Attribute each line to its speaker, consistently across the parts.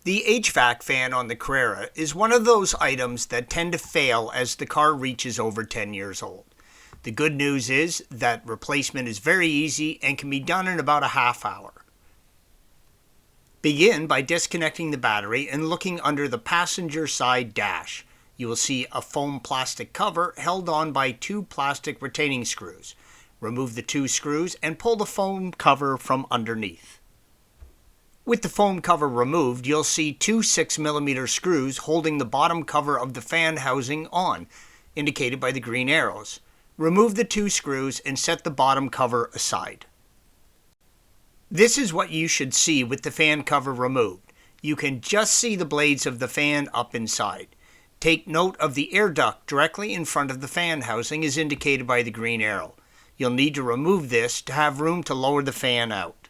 Speaker 1: The HVAC fan on the Carrera is one of those items that tend to fail as the car reaches over 10 years old. The good news is that replacement is very easy and can be done in about a half hour. Begin by disconnecting the battery and looking under the passenger side dash. You will see a foam plastic cover held on by two plastic retaining screws. Remove the two screws and pull the foam cover from underneath. With the foam cover removed, you'll see two 6mm screws holding the bottom cover of the fan housing on, indicated by the green arrows. Remove the two screws and set the bottom cover aside. This is what you should see with the fan cover removed. You can just see the blades of the fan up inside. Take note of the air duct directly in front of the fan housing as indicated by the green arrow. You'll need to remove this to have room to lower the fan out.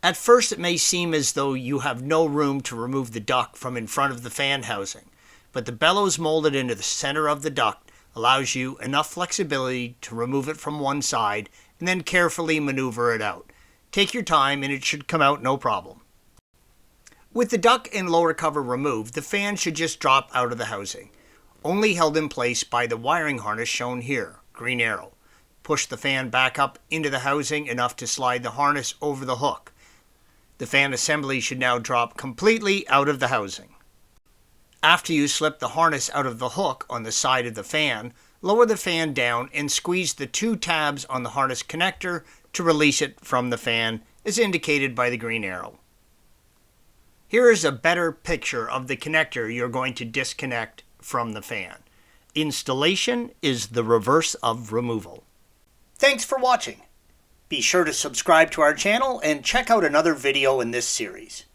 Speaker 1: At first it may seem as though you have no room to remove the duct from in front of the fan housing, but the bellows molded into the center of the duct allows you enough flexibility to remove it from one side and then carefully maneuver it out. Take your time and it should come out no problem. With the duct and lower cover removed, the fan should just drop out of the housing, only held in place by the wiring harness shown here, green arrow. Push the fan back up into the housing enough to slide the harness over the hook. The fan assembly should now drop completely out of the housing. After you slip the harness out of the hook on the side of the fan, lower the fan down and squeeze the two tabs on the harness connector to release it from the fan, as indicated by the green arrow. Here is a better picture of the connector you're going to disconnect from the fan. Installation is the reverse of removal. Thanks for watching. Be sure to subscribe to our channel and check out another video in this series.